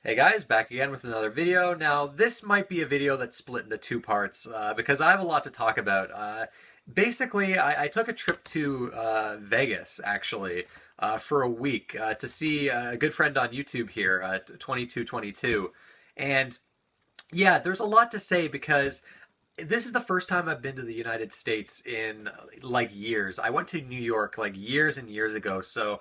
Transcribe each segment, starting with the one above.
Hey guys, back again with another video. Now, this might be a video that's split into two parts because I have a lot to talk about. Basically, I took a trip to Vegas, actually, for a week to see a good friend on YouTube here, 2222. And yeah, there's a lot to say because this is the first time I've been to the United States in like years. I went to New York like years and years ago, so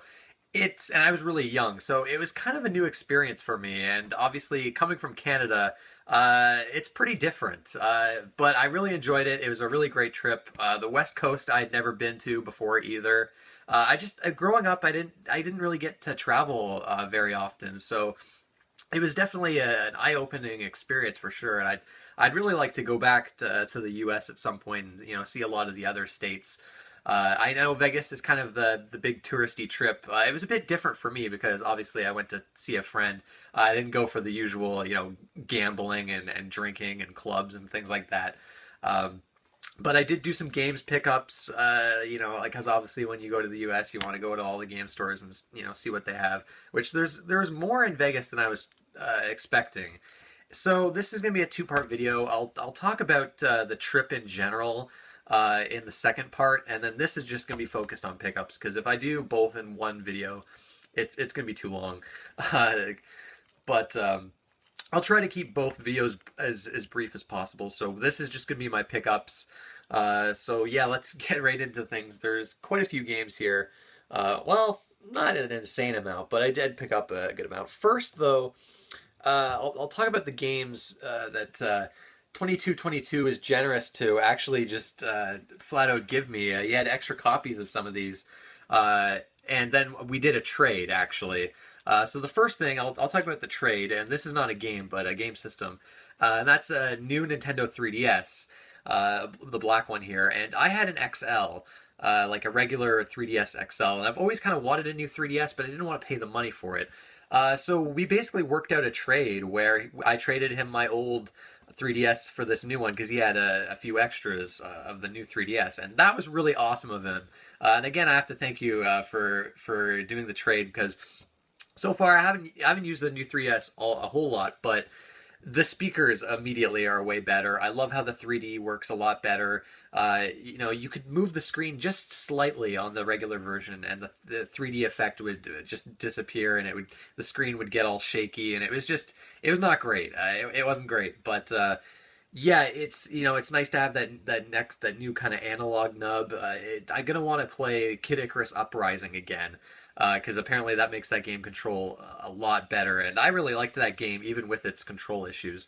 and I was really young, so it was kind of a new experience for me. And obviously, coming from Canada, it's pretty different. But I really enjoyed it. It was a really great trip. The West Coast I had never been to before either. Growing up, I didn't really get to travel very often, so it was definitely an eye-opening experience for sure. And I'd really like to go back to the U.S. at some point and see a lot of the other states. I know Vegas is kind of the big touristy trip. It was a bit different for me because obviously I went to see a friend. I didn't go for the usual, gambling and drinking and clubs and things like that. Um, but I did do some games pickups, like because obviously when you go to the U.S., you want to go to all the game stores and see what they have. Which there's more in Vegas than I was expecting. So this is going to be a two-part video. I'll talk about the trip in general in the second part, and then this is just going to be focused on pickups because if I do both in one video, it's going to be too long. Uh, but I'll try to keep both videos as brief as possible. So this is just going to be my pickups. So yeah, let's get right into things. There's quite a few games here. Well, not an insane amount, but I did pick up a good amount. First, though, I'll talk about the games that 2222 is generous to actually just flat out give me. He had extra copies of some of these. And then we did a trade, actually. So the first thing, I'll talk about the trade, and this is not a game, but a game system. And that's a new Nintendo 3DS, the black one here. And I had an XL. Like a regular 3DS XL, and I've always kind of wanted a new 3DS, but I didn't want to pay the money for it. So we basically worked out a trade where I traded him my old 3DS for this new one because he had a few extras of the new 3DS, and that was really awesome of him. And again, I have to thank you for doing the trade because so far I haven't used the new 3DS a whole lot, but the speakers immediately are way better. I love how the 3D works a lot better. You could move the screen just slightly on the regular version, and the 3D effect would just disappear, and the screen would get all shaky, and it was not great. It wasn't great, but yeah, it's nice to have that new kind of analog nub. I'm gonna want to play Kid Icarus Uprising again because apparently that makes that game control a lot better, and I really liked that game even with its control issues.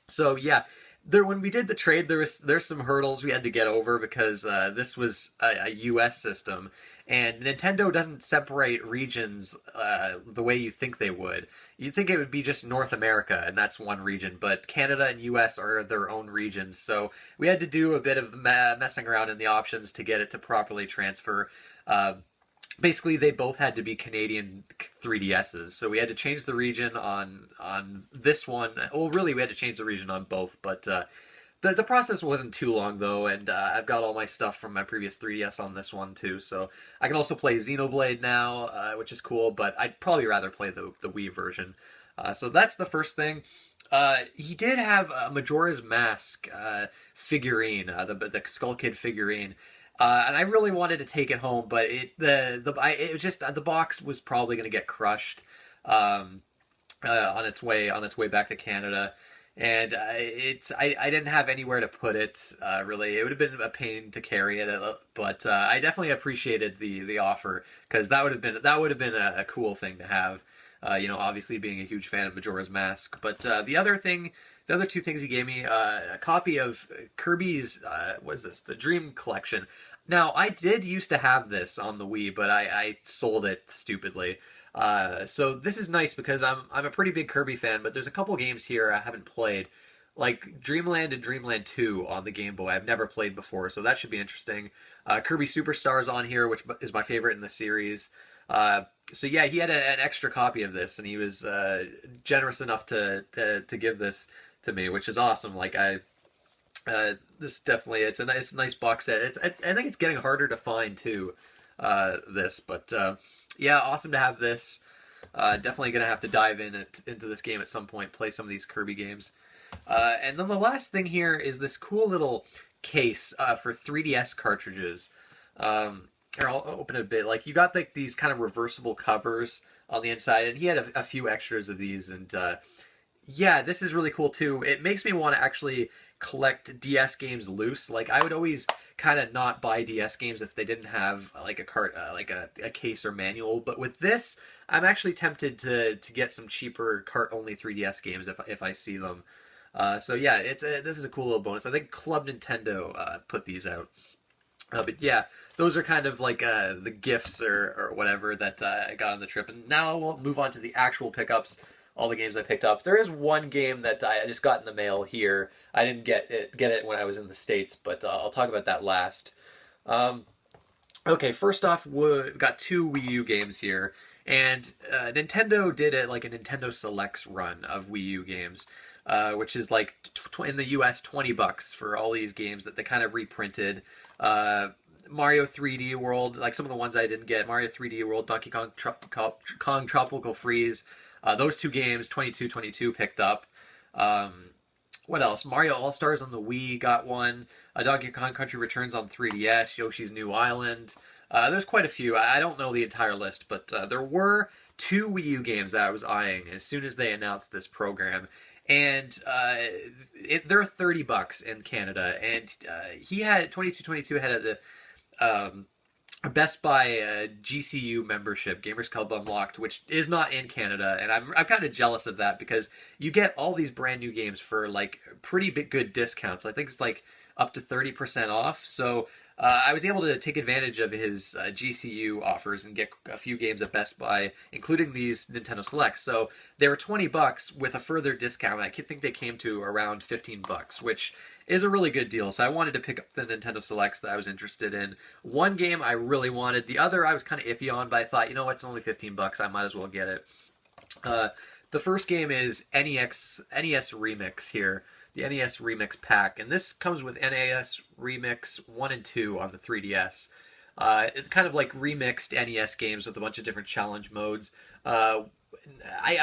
So yeah, when we did the trade, there's some hurdles we had to get over because this was a U.S. system, and Nintendo doesn't separate regions the way you think they would. You'd think it would be just North America, and that's one region, but Canada and U.S. are their own regions. So we had to do a bit of messing around in the options to get it to properly transfer. Basically they both had to be Canadian 3DSs. So we had to change the region on this one. Well, really, we had to change the region on both, but the process wasn't too long though, and I've got all my stuff from my previous 3DS on this one too. So I can also play Xenoblade now, which is cool. But I'd probably rather play the Wii version. So that's the first thing. He did have a Majora's Mask figurine, the Skull Kid figurine. And I really wanted to take it home, but it was just the box was probably going to get crushed on its way back to Canada, and I didn't have anywhere to put it. Really, it would have been a pain to carry it, but I definitely appreciated the offer because that would have been a cool thing to have. Obviously being a huge fan of Majora's Mask, but the other two things he gave me, a copy of Kirby's, what is this, the Dream Collection. Now, I did used to have this on the Wii, but I sold it stupidly. So this is nice because I'm a pretty big Kirby fan, but there's a couple games here I haven't played, like Dreamland and Dreamland 2 on the Game Boy. I've never played before, so that should be interesting. Kirby Superstars on here, which is my favorite in the series. So yeah, he had an extra copy of this, and he was generous enough to give this to me, which is awesome. Like this definitely it's a nice box set. I think it's getting harder to find too. But yeah, awesome to have this. Definitely gonna have to dive into this game at some point, play some of these Kirby games. And then the last thing here is this cool little case for 3DS cartridges. Here, I'll open it a bit. Like you got like these kind of reversible covers on the inside, and he had a few extras of these, and yeah, this is really cool too. It makes me want to actually collect DS games loose. Like I would always kind of not buy DS games if they didn't have like a case or manual. But with this, I'm actually tempted to get some cheaper cart only 3DS games if I see them. So yeah, this is a cool little bonus. I think Club Nintendo put these out. But yeah, those are kind of like the gifts or whatever that I got on the trip. And now we'll move on to the actual pickups. All the games I picked up. There is one game that I just got in the mail here. I didn't get it when I was in the States, but I'll talk about that last. Okay, first off, we got two Wii U games here, and Nintendo did it like a Nintendo Selects run of Wii U games, which is like in the U.S. $20 for all these games that they kind of reprinted. Mario 3D World, like some of the ones I didn't get, Mario 3D World, Donkey Kong, Kong Tropical Freeze. Those two games, 2222 picked up. What else? Mario All-Stars on the Wii got one. Donkey Kong Country Returns on 3DS. Yoshi's New Island. There's quite a few. I don't know the entire list, but there were two Wii U games that I was eyeing as soon as they announced this program. And they're $30 in Canada. And he had 2222 had the Best Buy GCU membership, Gamers Club Unlocked, which is not in Canada, and I'm kind of jealous of that because you get all these brand new games for like pretty big good discounts. I think it's like up to 30% off. So I was able to take advantage of his GCU offers and get a few games at Best Buy, including these Nintendo Selects. So they were $20 with a further discount. I think they came to around $15, which is a really good deal. So I wanted to pick up the Nintendo Selects that I was interested in. One game I really wanted. The other I was kind of iffy on, but I thought, you know what, it's only $15. I might as well get it. The first game is NES Remix here. The NES Remix pack. And this comes with NES Remix 1 and 2 on the 3DS. It's kind of like remixed NES games with a bunch of different challenge modes. I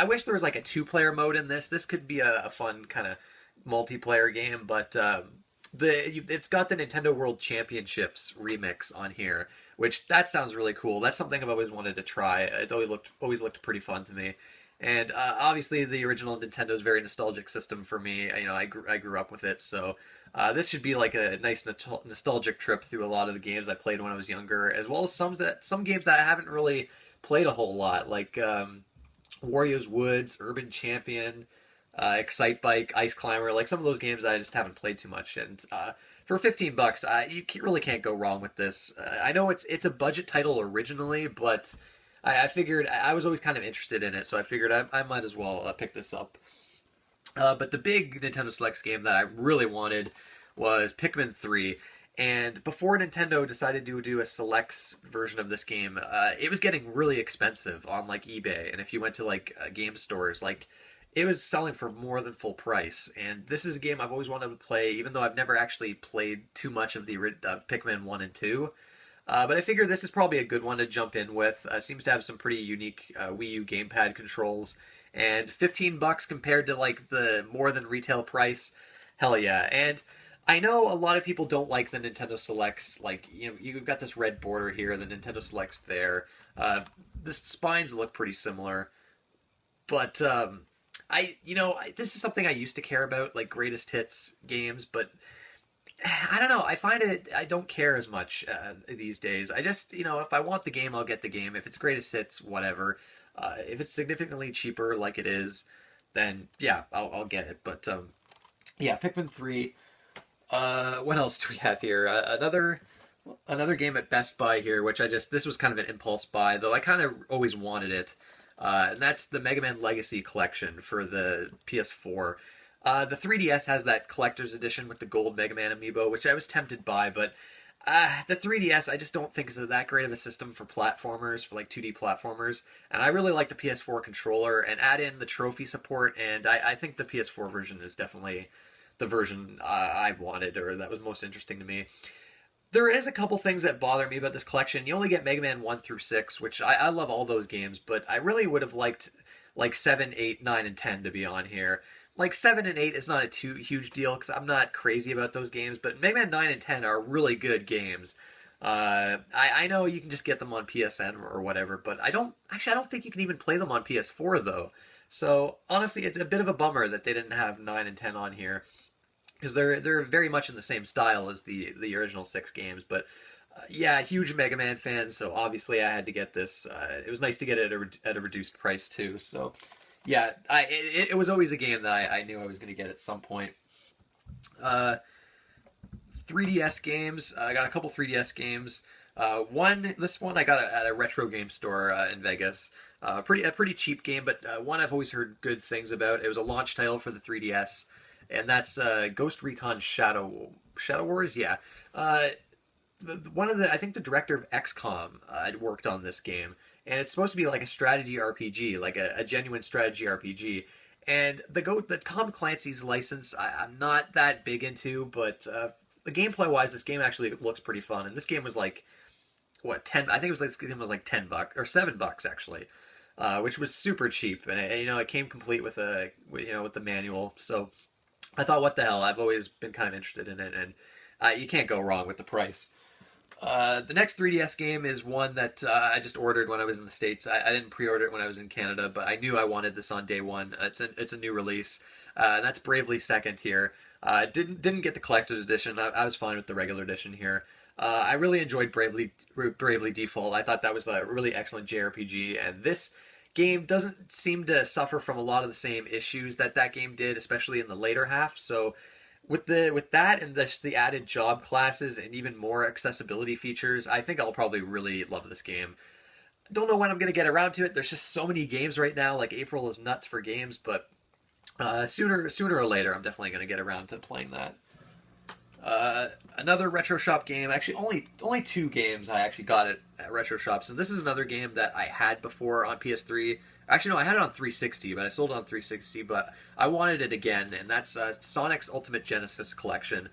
wish there was like a two-player mode in this. This could be a fun kind of multiplayer game, but it's got the Nintendo World Championships remix on here, which that sounds really cool. That's something I've always wanted to try. It's always looked pretty fun to me. And obviously, the original Nintendo is a very nostalgic system for me. You know, I grew up with it, so this should be like a nice nostalgic trip through a lot of the games I played when I was younger, as well as some games that I haven't really played a whole lot, like Wario's Woods, Urban Champion, Excite Bike, Ice Climber, like some of those games I just haven't played too much. And for $15, you really can't go wrong with this. I know it's a budget title originally, but I figured I was always kind of interested in it, so I figured I might as well pick this up. But the big Nintendo Selects game that I really wanted was Pikmin 3. And before Nintendo decided to do a Selects version of this game, it was getting really expensive on like eBay. And if you went to like game stores, like it was selling for more than full price. And this is a game I've always wanted to play, even though I've never actually played too much of Pikmin 1 and 2. But I figure this is probably a good one to jump in with. It seems to have some pretty unique Wii U gamepad controls. And $15 compared to like the more than retail price, hell yeah. And I know a lot of people don't like the Nintendo Selects. Like, you know, you've got this red border here, the Nintendo Selects there. The spines look pretty similar. But this is something I used to care about, like greatest hits games, but I don't know. I find I don't care as much these days. I just, if I want the game, I'll get the game. If it's greatest hits, whatever. If it's significantly cheaper, like it is, then yeah, I'll get it. But yeah, Pikmin 3. What else do we have here? Another game at Best Buy here, which this was kind of an impulse buy, though I kind of always wanted it. And that's the Mega Man Legacy Collection for the PS4. The 3DS has that collector's edition with the gold Mega Man amiibo, which I was tempted by, but the 3DS I just don't think is that great of a system for platformers, for like 2D platformers. And I really like the PS4 controller, and add in the trophy support, and I think the PS4 version is definitely the version I wanted, or that was most interesting to me. There is a couple things that bother me about this collection. You only get Mega Man 1 through 6, which I love all those games, but I really would have liked like 7, 8, 9, and 10 to be on here. Like 7 and 8 is not a too huge deal because I'm not crazy about those games, but Mega Man 9 and 10 are really good games. I know you can just get them on PSN or whatever, but I don't think you can even play them on PS4 though. So honestly, it's a bit of a bummer that they didn't have 9 and 10 on here because they're very much in the same style as the original 6 games. But yeah, huge Mega Man fan, so obviously I had to get this. It was nice to get it at a reduced price too. So yeah, it was always a game that I knew I was going to get at some point. Uh, 3DS games. I got a couple 3DS games. This one I got at a retro game store in Vegas. A pretty cheap game, but one I've always heard good things about. It was a launch title for the 3DS, and that's Ghost Recon Shadow Wars. Yeah, one of the I think the director of XCOM had worked on this game, and it's supposed to be like a strategy RPG, like a genuine strategy RPG. And the Tom Clancy's license, I'm not that big into, but the gameplay wise, this game actually looks pretty fun. And this game was like what 10? I think it was like this game was like $10 or $7 actually, which was super cheap. And it came complete with with the manual. So I thought, what the hell? I've always been kind of interested in it, and you can't go wrong with the price. The next 3DS game is one that I just ordered when I was in the States. I didn't pre-order it when I was in Canada, but I knew I wanted this on day one. It's a new release. That's Bravely Second here. Didn't get the collector's edition. I was fine with the regular edition here. I really enjoyed Bravely Default. I thought that was a really excellent JRPG, and this game doesn't seem to suffer from a lot of the same issues that game did, especially in the later half. So with that and the added job classes and even more accessibility features, I think I'll probably really love this game. Don't know when I'm gonna get around to it. There's just so many games right now. Like April is nuts for games, but sooner or later, I'm definitely gonna get around to playing that. Another retro shop game. Actually, only 2 games I actually got at retro shops, and this is another game that I had before on PS3. Actually, no, I had it on 360, but I sold it on 360. But I wanted it again, and that's Sonic's Ultimate Genesis Collection.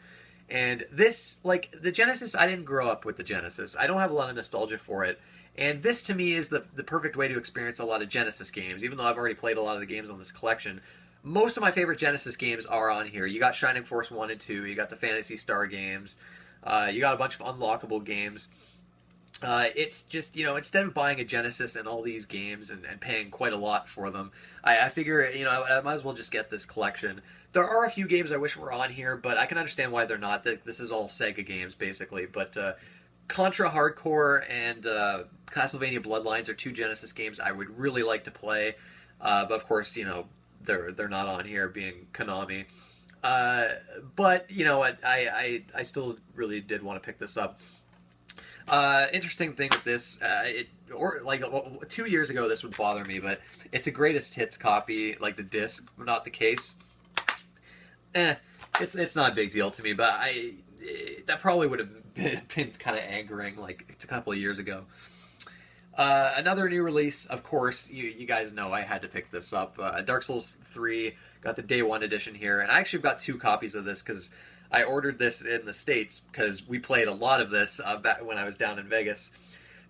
And this, like the Genesis, I didn't grow up with the Genesis. I don't have a lot of nostalgia for it. And this to me is the perfect way to experience a lot of Genesis games, even though I've already played a lot of the games on this collection. Most of my favorite Genesis games are on here. You got Shining Force 1 and 2, you got the Phantasy Star games, you got a bunch of unlockable games. It's just, instead of buying a Genesis and all these games and paying quite a lot for them, I figure, I might as well just get this collection. There are a few games I wish were on here, but I can understand why they're not. This is all Sega games, basically. But Contra Hard Corps and Castlevania Bloodlines are 2 Genesis games I would really like to play. But of course, they're not on here, being Konami. But you know what? I still really did want to pick this up. Interesting thing with this, 2 years ago this would bother me, but it's a greatest hits copy, like the disc, not the case. It's not a big deal to me, but that probably would have been kind of angering like a couple of years ago. Another new release, of course, you guys know I had to pick this up. Dark Souls 3, got the Day 1 edition here, and I actually got 2 copies of this because I ordered this in the States because we played a lot of this back when I was down in Vegas.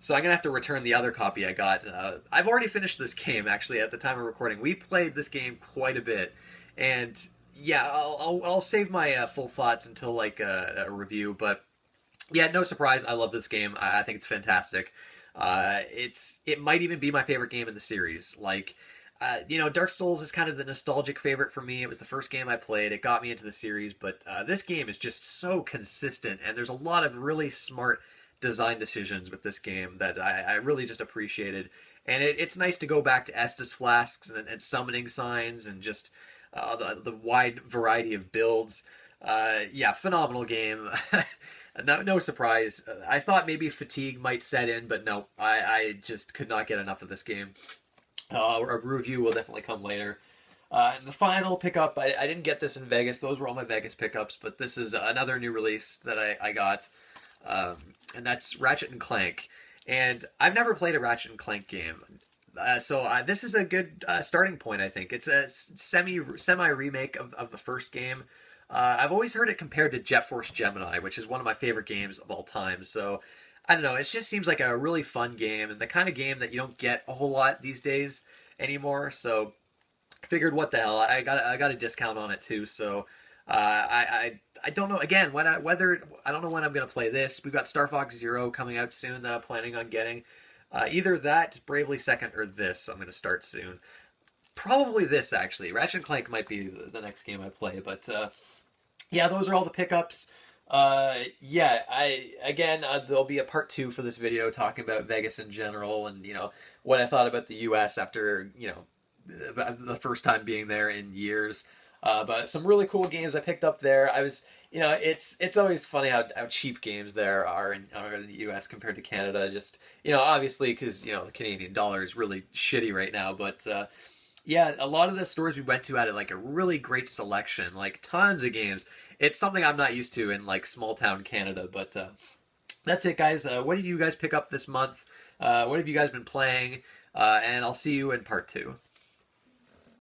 So I'm going to have to return the other copy I got. I've already finished this game, actually, at the time of recording. We played this game quite a bit, and yeah, I'll save my full thoughts until like a review, but yeah, no surprise, I love this game. I think it's fantastic. It might even be my favorite game in the series. Dark Souls is kind of the nostalgic favorite for me. It was the first game I played. It got me into the series, but this game is just so consistent, and there's a lot of really smart design decisions with this game that I really just appreciated. And it's nice to go back to Estus flasks and summoning signs and just the wide variety of builds. Yeah, phenomenal game. No surprise. I thought maybe fatigue might set in, but no, I just could not get enough of this game. A review will definitely come later. And the final pickup, I didn't get this in Vegas. Those were all my Vegas pickups, but this is another new release that I got, and that's Ratchet and Clank. And I've never played a Ratchet and Clank game, so this is a good starting point, I think. It's a semi remake of the first game. I've always heard it compared to Jet Force Gemini, which is one of my favorite games of all time. So I don't know. It just seems like a really fun game and the kind of game that you don't get a whole lot these days anymore. So I figured, what the hell? I got a discount on it too. So I don't know. Again, whether I don't know when I'm gonna play this. We've got Star Fox Zero coming out soon that I'm planning on getting. Either that, Bravely Second, or this I'm gonna start soon. Probably this, actually. Ratchet and Clank might be the next game I play, but yeah, those are all the pickups. Yeah, I again there'll be a part two for this video talking about Vegas in general and what I thought about the U.S. after the first time being there in years. But some really cool games I picked up there. I was, it's always funny how cheap games there are in the U.S. compared to Canada. Just obviously because the Canadian dollar is really shitty right now, but. Yeah, a lot of the stores we went to had like a really great selection, like tons of games. It's something I'm not used to in like small town Canada, but that's it, guys. What did you guys pick up this month? What have you guys been playing? And I'll see you in part two.